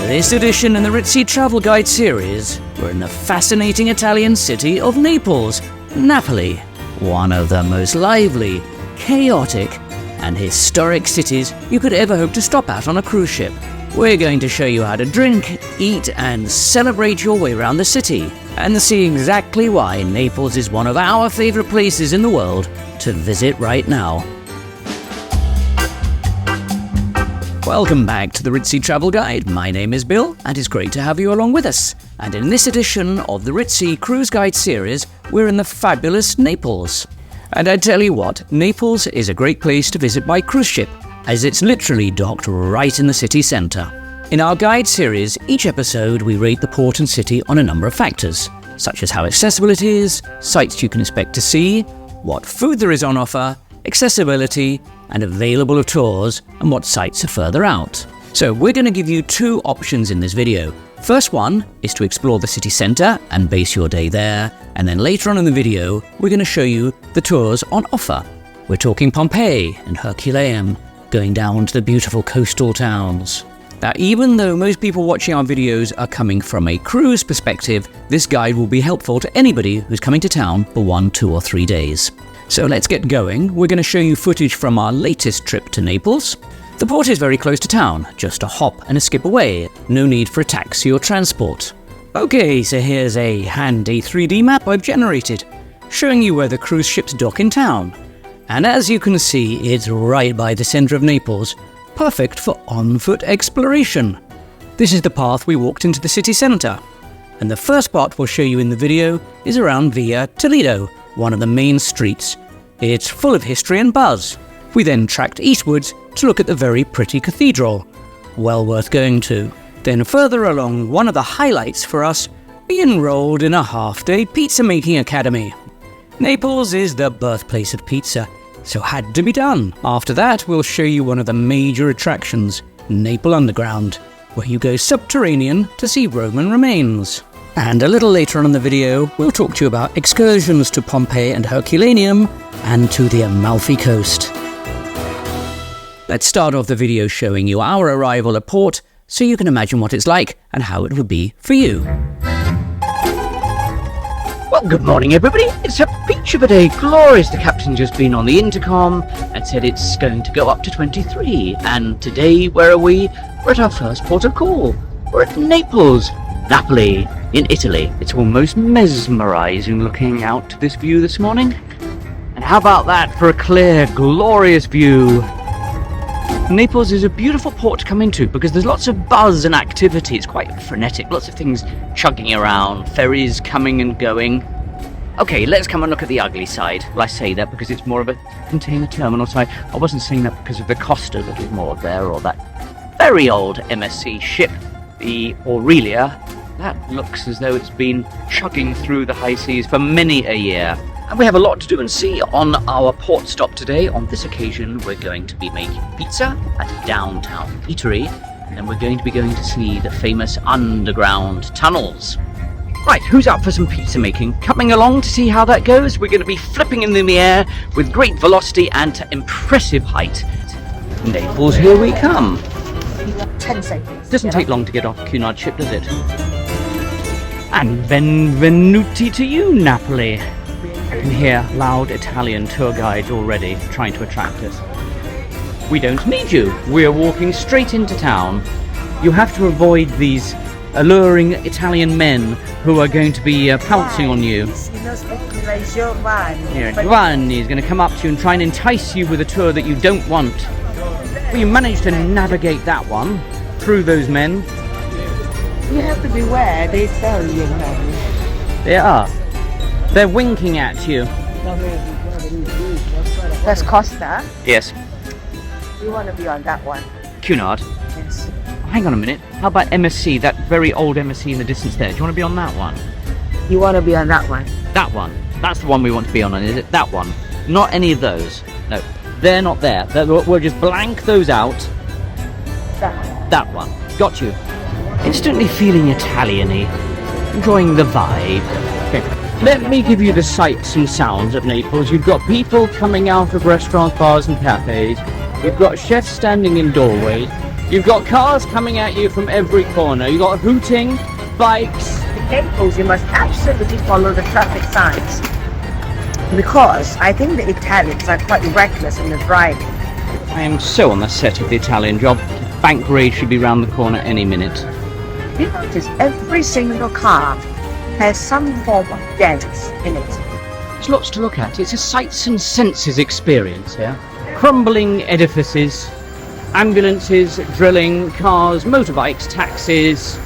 This edition in the Ritzy Travel Guide series, we're in the fascinating Italian city of Naples, Napoli, one of the most lively, chaotic, and historic cities you could ever hope to stop at on a cruise ship. We're going to show you how to drink, eat, and celebrate your way around the city, and see exactly why Naples is one of our favourite places in the world to visit right now. Welcome back to the Ritzy Travel Guide. My name is Bill, and it's great to have you along with us. And in this edition of the Ritzy Cruise Guide series, we're in the fabulous Naples. And I tell you what, Naples is a great place to visit by cruise ship, as it's literally docked right in the city centre. In our guide series, each episode we rate the port and city on a number of factors, such as how accessible it is, sights you can expect to see, what food there is on offer, accessibility, and available tours, and what sites are further out. So we're going to give you two options in this video. First one is to explore the city centre and base your day there, and then later on in the video we're going to show you the tours on offer. We're talking Pompeii and Herculaneum, going down to the beautiful coastal towns. Now, even though most people watching our videos are coming from a cruise perspective, this guide will be helpful to anybody who's coming to town for 1, 2 or 3 days. So let's get going. We're going to show you footage from our latest trip to Naples. The port is very close to town, just a hop and a skip away, no need for a taxi or transport. Okay, so here's a handy 3D map I've generated, showing you where the cruise ships dock in town. And as you can see, it's right by the centre of Naples, perfect for on-foot exploration. This is the path we walked into the city centre. And the first part we'll show you in the video is around Via Toledo, one of the main streets. It's full of history and buzz. We then tracked eastwards to look at the very pretty cathedral. Well worth going to. Then further along, one of the highlights for us, we enrolled in a half-day pizza making academy. Naples is the birthplace of pizza, so had to be done. After that, we'll show you one of the major attractions, Naples Underground, where you go subterranean to see Roman remains. And a little later on in the video, we'll talk to you about excursions to Pompeii and Herculaneum and to the Amalfi Coast. Let's start off the video showing you our arrival at port so you can imagine what it's like and how it would be for you. Well, good morning everybody. It's a peach of a day, glorious. The captain just been on the intercom and said it's going to go up to 23. And today, where are we? We're at our first port of call. We're at Naples, Napoli, in Italy. It's almost mesmerising looking out to this view this morning. And how about that for a clear, glorious view? Naples is a beautiful port to come into because there's lots of buzz and activity. It's quite frenetic, lots of things chugging around, ferries coming and going. Okay, let's come and look at the ugly side. Well, I say that because it's more of a container terminal side. I wasn't saying that because of the Costa that is more there, or that very old MSC ship, the Aurelia. That looks as though it's been chugging through the high seas for many a year. And we have a lot to do and see on our port stop today. On this occasion, we're going to be making pizza at a downtown eatery, and then we're going to be going to see the famous underground tunnels. Right, who's up for some pizza making? Coming along to see how that goes? We're going to be flipping in the air with great velocity and to impressive height. Naples, here we come. 10 seconds. Doesn't take long to get off Cunard ship, does it? And benvenuti to you, Napoli. I can hear loud Italian tour guides already trying to attract us. We don't need you. We're walking straight into town. You have to avoid these alluring Italian men who are going to be pouncing on you. Here, Giovanni is going to come up to you and try and entice you with a tour that you don't want. Well, you managed to navigate that one through those men. You have to beware, they sell you now. They are. They're winking at you. That's Costa. Yes. You want to be on that one? Cunard. Yes. Oh, hang on a minute. How about MSC, that very old MSC in the distance there? Do you want to be on that one? You want to be on that one? That one. That's the one we want to be on, is it? That one. Not any of those. No, they're not there. We'll just blank those out. That one. Got you. Instantly feeling Italian-y. Enjoying the vibe. Okay. Let me give you the sights and sounds of Naples. You've got people coming out of restaurants, bars and cafes. You've got chefs standing in doorways. You've got cars coming at you from every corner. You've got hooting, bikes. In Naples, you must absolutely follow the traffic signs. Because I think the Italians are quite reckless in the driving. I am so on the set of the Italian job. Bank raid should be round the corner any minute. You notice every single car has some form of dance in it. There's lots to look at. It's a sights and senses experience here. Crumbling edifices, ambulances, drilling, cars, motorbikes, taxis.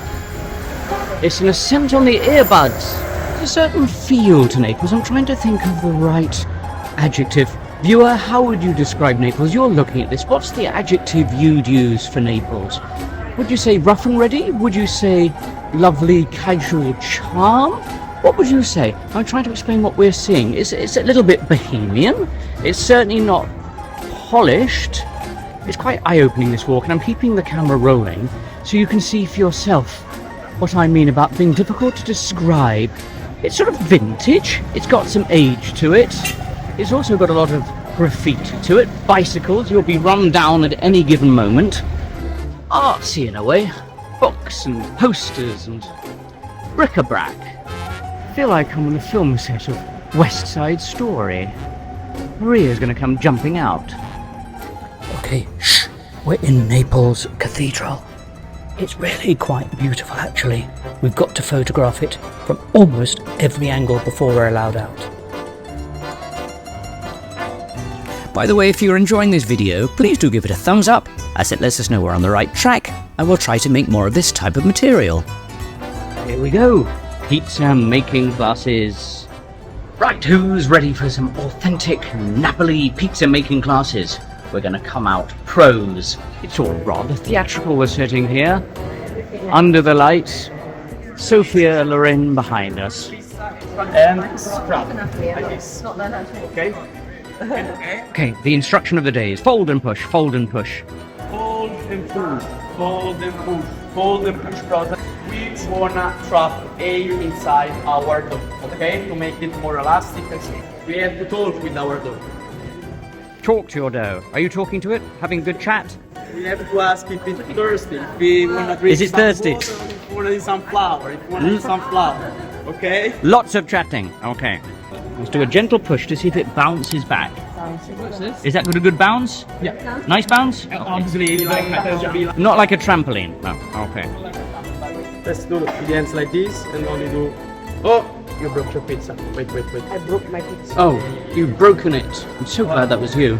It's an ascent on the earbuds. There's a certain feel to Naples. I'm trying to think of the right adjective. Viewer, how would you describe Naples? You're looking at this. What's the adjective you'd use for Naples? Would you say rough and ready? Would you say lovely casual charm? What would you say? I'm trying to explain what we're seeing. It's a little bit bohemian. It's certainly not polished. It's quite eye-opening, this walk, and I'm keeping the camera rolling so you can see for yourself what I mean about being difficult to describe. It's sort of vintage. It's got some age to it. It's also got a lot of graffiti to it. Bicycles, you'll be run down at any given moment. Artsy in a way. Books and posters and bric-a-brac. I feel like I'm on a film set of West Side Story. Maria's going to come jumping out. Okay, shh. We're in Naples Cathedral. It's really quite beautiful, actually. We've got to photograph it from almost every angle before we're allowed out. By the way, if you're enjoying this video, please do give it a thumbs up, as it lets us know we're on the right track, and we'll try to make more of this type of material. Here we go. Pizza making classes. Right, who's ready for some authentic Napoli pizza making classes? We're going to come out pros. It's all rather theatrical we're sitting here. Under the lights. Sophia Loren behind us. And scrub like this. Okay? Okay, the instruction of the day is fold and push, fold and push. Fold and push, fold and push, fold and push process. We wanna trap air inside our dough, okay? To make it more elastic and so we have to talk with our dough. Talk to your dough. Are you talking to it? Having good chat? We have to ask if it's thirsty. If we wanna drink Is it some thirsty? water, if we wanna eat some flour, if we wanna eat some flour, okay? Lots of chatting. Okay. Let's do a gentle push to see if it bounces back. Is that a good bounce? Yeah. Nice bounce? Obviously, it doesn't matter to be like Not like a trampoline. No. Okay. let's do the hands like this and only do. Oh, you broke your pizza. Wait. I broke my pizza. Oh, you've broken it. I'm so glad that was you.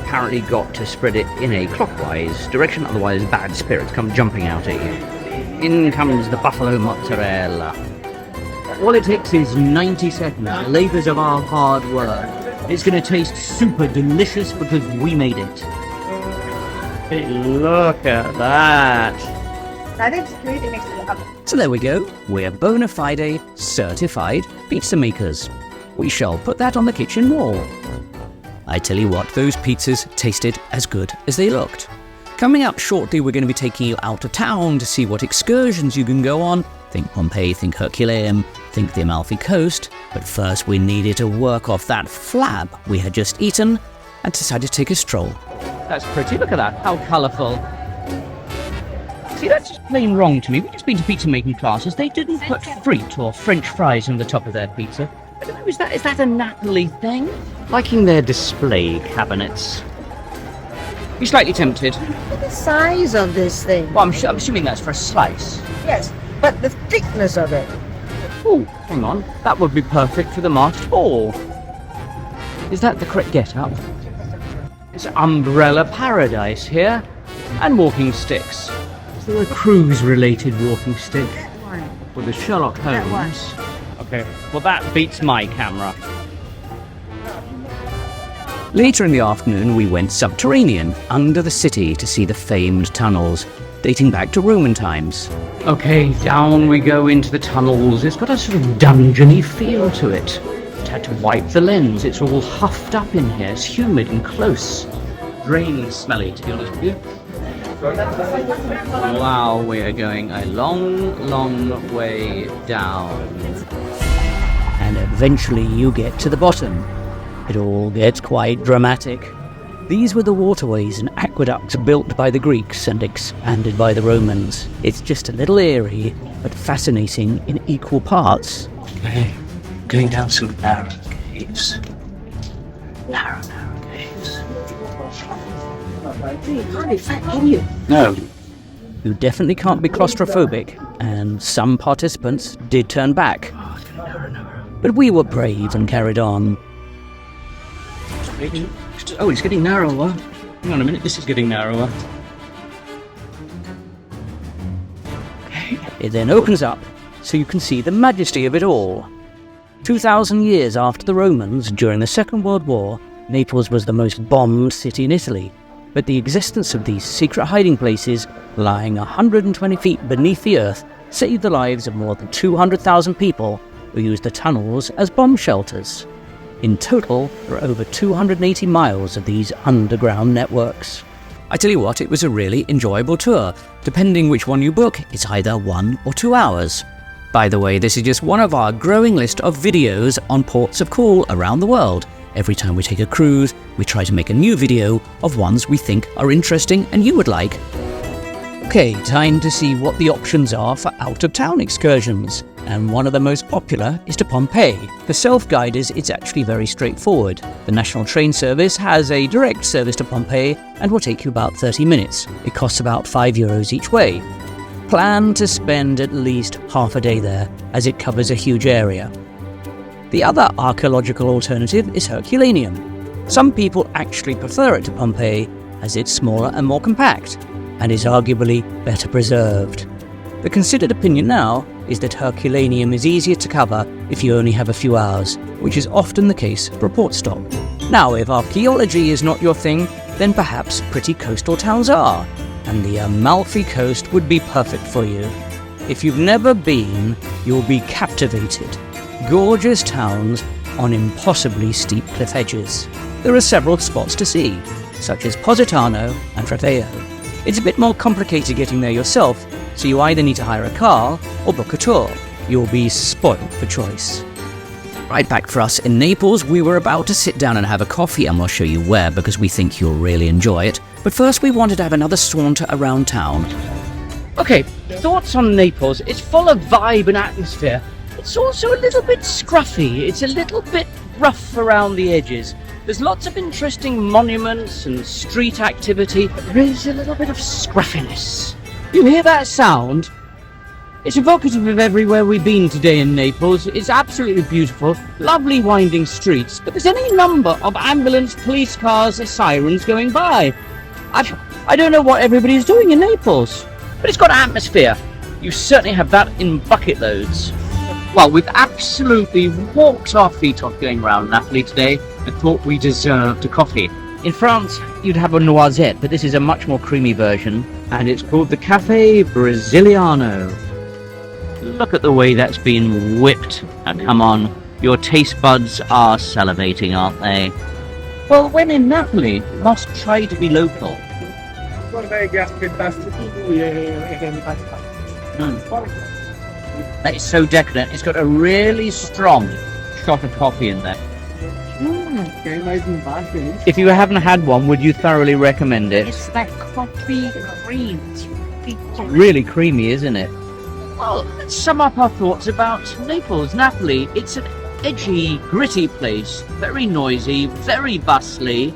Apparently got to spread it in a clockwise direction, otherwise bad spirits come jumping out at you. In comes the buffalo mozzarella. All it takes is 90 seconds, the labours of our hard work. It's going to taste super delicious because we made it. Hey, look at that. I think it's really next to the oven. So there we go. We're bona fide, certified pizza makers. We shall put that on the kitchen wall. I tell you what, those pizzas tasted as good as they looked. Coming up shortly, we're going to be taking you out of town to see what excursions you can go on. Think Pompeii, think Herculaneum, think the Amalfi Coast. But first we needed to work off that flab we had just eaten and decided to take a stroll. That's pretty, look at that, how colourful. See, that's just plain wrong to me. We've just been to pizza making classes. They didn't put frite or French fries on the top of their pizza. I don't know, is that a Napoli thing? Liking their display cabinets. You slightly tempted? Look at the size of this thing. Well, I'm assuming that's for a slice. Yes, but the thickness of it. Oh, hang on. That would be perfect for the March ball. Is that the correct get-up? It's umbrella paradise here. And walking sticks. Is there a cruise-related walking stick? One. With the Sherlock That Holmes? Okay, well that beats my camera. Later in the afternoon we went subterranean, under the city, to see the famed tunnels, dating back to Roman times. Okay, down we go into the tunnels. It's got a sort of dungeony feel to it. Had to wipe the lens, it's all huffed up in here, it's humid and close. Drain smelly, to be honest with you. Wow, we are going a long way down. And eventually you get to the bottom. It all gets quite dramatic. These were the waterways and aqueducts built by the Greeks and expanded by the Romans. It's just a little eerie, but fascinating in equal parts. Okay, going down some narrow caves. Narrow caves. No. You definitely can't be claustrophobic, and some participants did turn back. But we were brave and carried on. Oh, it's getting narrower. Hang on a minute, this is getting narrower. It then opens up, so you can see the majesty of it all. 2,000 years after the Romans, during the Second World War, Naples was the most bombed city in Italy. But the existence of these secret hiding places, lying 120 feet beneath the earth, saved the lives of more than 200,000 people who used the tunnels as bomb shelters. In total, there are over 280 miles of these underground networks. I tell you what, it was a really enjoyable tour. Depending which one you book, it's either 1 or 2 hours. By the way, this is just one of our growing list of videos on ports of call around the world. Every time we take a cruise, we try to make a new video of ones we think are interesting and you would like. Okay, time to see what the options are for out-of-town excursions. And one of the most popular is to Pompeii. For self-guiders, it's actually very straightforward. The national train service has a direct service to Pompeii and will take you about 30 minutes. It costs about €5 each way. Plan to spend at least half a day there, as it covers a huge area. The other archaeological alternative is Herculaneum. Some people actually prefer it to Pompeii, as it's smaller and more compact, and is arguably better preserved. The considered opinion now is that Herculaneum is easier to cover if you only have a few hours, which is often the case for a port stop. Now, if archaeology is not your thing, then perhaps pretty coastal towns are, and the Amalfi Coast would be perfect for you. If you've never been, you'll be captivated. Gorgeous towns on impossibly steep cliff edges. There are several spots to see, such as Positano and Ravello. It's a bit more complicated getting there yourself, so you either need to hire a car or book a tour. You'll be spoiled for choice. Right back for us in Naples, we were about to sit down and have a coffee, and we'll show you where because we think you'll really enjoy it. But first we wanted to have another saunter around town. Okay, thoughts on Naples. It's full of vibe and atmosphere. It's also a little bit scruffy. It's a little bit rough around the edges. There's lots of interesting monuments and street activity, but there is a little bit of scruffiness. You hear that sound? It's evocative of everywhere we've been today in Naples. It's absolutely beautiful, lovely winding streets, but there's any number of ambulance, police cars and sirens going by. I don't know what everybody's doing in Naples, but it's got atmosphere. You certainly have that in bucket loads. Well, we've absolutely walked our feet off going around Napoli today and thought we deserved a coffee. In France, you'd have a noisette, but this is a much more creamy version, and it's called the Cafe Brasiliano. Look at the way that's been whipped. Now, come on, your taste buds are salivating, aren't they? Well, when in Napoli, you must try to be local. That is so decadent. It's got a really strong shot of coffee in there. If you haven't had one, would you thoroughly recommend it? It's like coffee cream. Really creamy, isn't it? Well, let's sum up our thoughts about Naples, Napoli. It's an edgy, gritty place, very noisy, very bustly,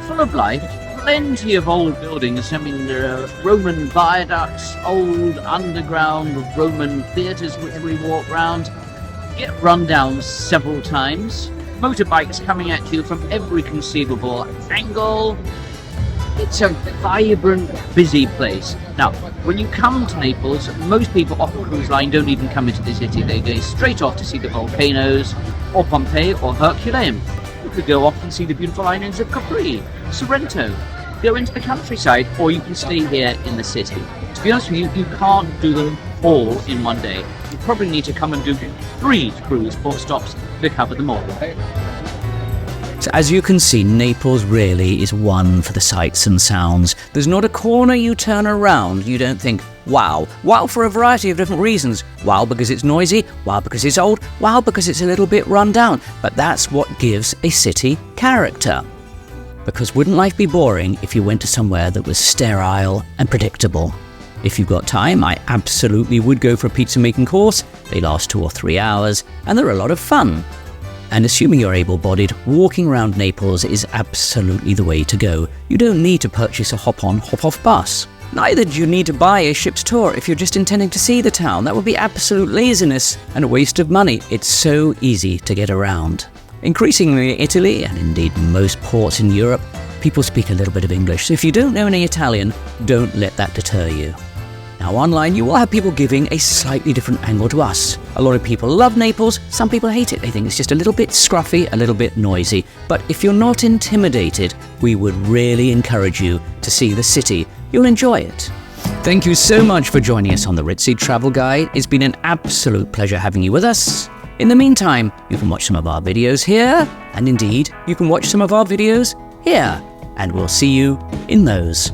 full of life, plenty of old buildings. I mean, there are Roman viaducts, old underground Roman theatres which we walk round, get run down several times, motorbikes coming at you from every conceivable angle. It's a vibrant, busy place. Now, when you come to Naples, most people off the cruise line don't even come into the city. They go straight off to see the volcanoes, or Pompeii, or Herculaneum. You could go off and see the beautiful islands of Capri, Sorrento, go into the countryside, or you can stay here in the city. To be honest with you, you can't do them all in one day. You probably need to come and do 3 cruise port stops to cover them all. So as you can see, Naples really is one for the sights and sounds. There's not a corner you turn around you don't think, wow. Wow for a variety of different reasons. Wow because it's noisy, wow because it's old, wow because it's a little bit run down. But that's what gives a city character. because wouldn't life be boring if you went to somewhere that was sterile and predictable? If you've got time, I absolutely would go for a pizza making course. They last 2 or 3 hours, and they're a lot of fun. And assuming you're able-bodied, walking around Naples is absolutely the way to go. You don't need to purchase a hop-on, hop-off bus. Neither do you need to buy a ship's tour if you're just intending to see the town. That would be absolute laziness and a waste of money. It's so easy to get around. Increasingly in Italy, and indeed most ports in Europe, people speak a little bit of English. So if you don't know any Italian, don't let that deter you. Now online, you will have people giving a slightly different angle to us. A lot of people love Naples, some people hate it. They think it's just a little bit scruffy, a little bit noisy. But if you're not intimidated, we would really encourage you to see the city. You'll enjoy it. Thank you so much for joining us on the Ritzy Travel Guide. It's been an absolute pleasure having you with us. In the meantime, you can watch some of our videos here, and indeed, you can watch some of our videos here, and we'll see you in those.